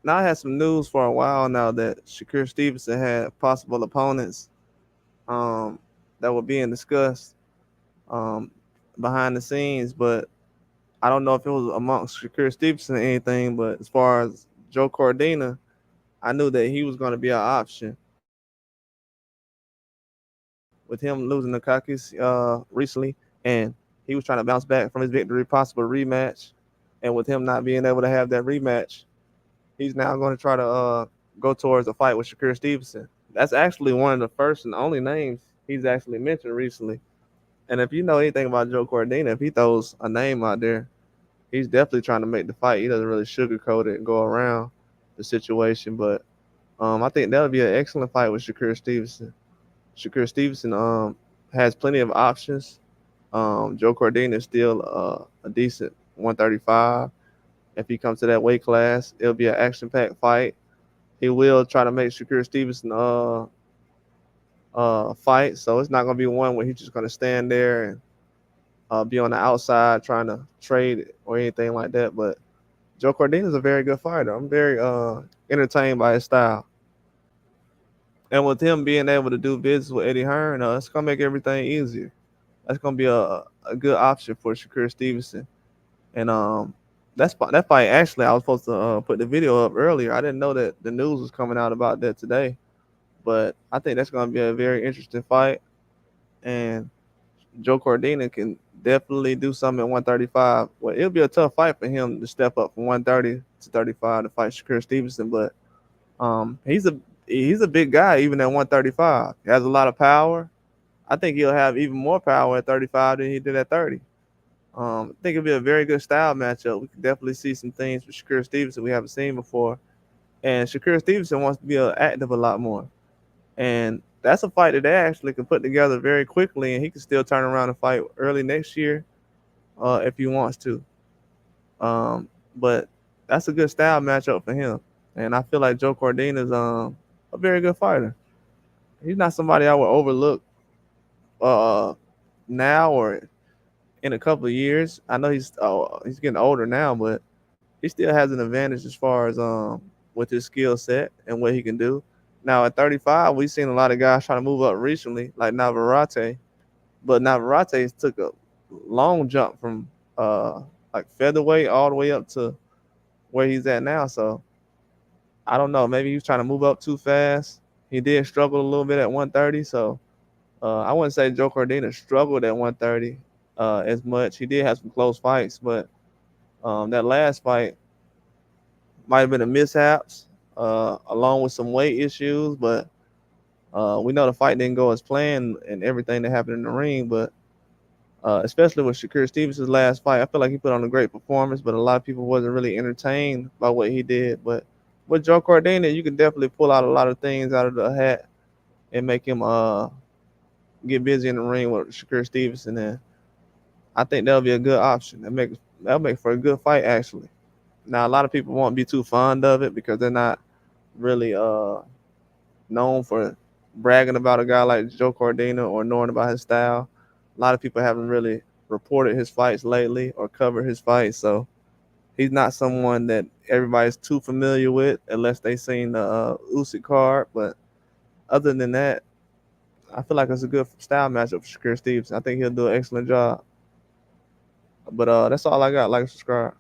now I had some news for a while now that Shakur Stevenson had possible opponents um, that were being discussed um, behind the scenes, but I don't know if it was amongst Shakur Stevenson or anything. But as far as Joe Cordina, I knew that he was going to be an option with him losing the Kakis recently, and he was trying to bounce back from his victory, possible rematch. And with him not being able to have that rematch, he's now going to try to go towards a fight with Shakur Stevenson. That's actually one of the first and only names he's actually mentioned recently. And if you know anything about Joe Cordina, if he throws a name out there, he's definitely trying to make the fight. He doesn't really sugarcoat it and go around the situation. But I think that'll be an excellent fight with Shakur Stevenson. Shakur Stevenson has plenty of options. Joe Cordina is still a decent 135. If he comes to that weight class, it'll be an action-packed fight. He will try to make Shakur Stevenson fight, so it's not gonna be one where he's just gonna stand there and be on the outside trying to trade or anything like that. But Joe Cordina is a very good fighter. I'm very entertained by his style, and with him being able to do business with Eddie Hearn, it's gonna make everything easier. That's gonna be a good option for Shakur Stevenson. And that fight actually, I was supposed to put the video up earlier. I didn't know that the news was coming out about that today, but I think that's gonna be a very interesting fight. And Joe Cordina can definitely do something at 135. Well, it'll be a tough fight for him to step up from 130 to 35 to fight Shakur Stevenson, but he's a big guy even at 135. He has a lot of power. I think he'll have even more power at 35 than he did at 30. I think it'll be a very good style matchup. We can definitely see some things with Shakur Stevenson we haven't seen before. And Shakur Stevenson wants to be active a lot more. And that's a fight that they actually can put together very quickly, and he can still turn around and fight early next year if he wants to. But that's a good style matchup for him. And I feel like Joe Cordina is a very good fighter. He's not somebody I would overlook uh, now or in a couple of years. I know he's getting older now, but he still has an advantage as far as with his skill set and what he can do. Now at 35, we've seen a lot of guys trying to move up recently, like Navarrete, but Navarrete took a long jump from uh like featherweight all the way up to where he's at now. So I don't know. Maybe he was trying to move up too fast. He did struggle a little bit at 130. So I wouldn't say Joe Cordina struggled at 130 as much. He did have some close fights, but that last fight might have been a mishaps, along with some weight issues. But we know the fight didn't go as planned and everything that happened in the ring. But especially with Shakur Stevenson's last fight, I feel like he put on a great performance, but a lot of people wasn't really entertained by what he did. But with Joe Cordina, you can definitely pull out a lot of things out of the hat and make him get busy in the ring with Shakur Stevenson, and I think that'll be a good option. That'll make for a good fight actually. Now a lot of people won't be too fond of it because they're not really known for bragging about a guy like Joe Cordina or knowing about his style. A lot of people haven't really reported his fights lately or covered his fights, so he's not someone that everybody's too familiar with unless they seen the Usyk card. But other than that, I feel like it's a good style matchup for Shakur Stevenson. I think he'll do an excellent job. But that's all I got. Like and subscribe.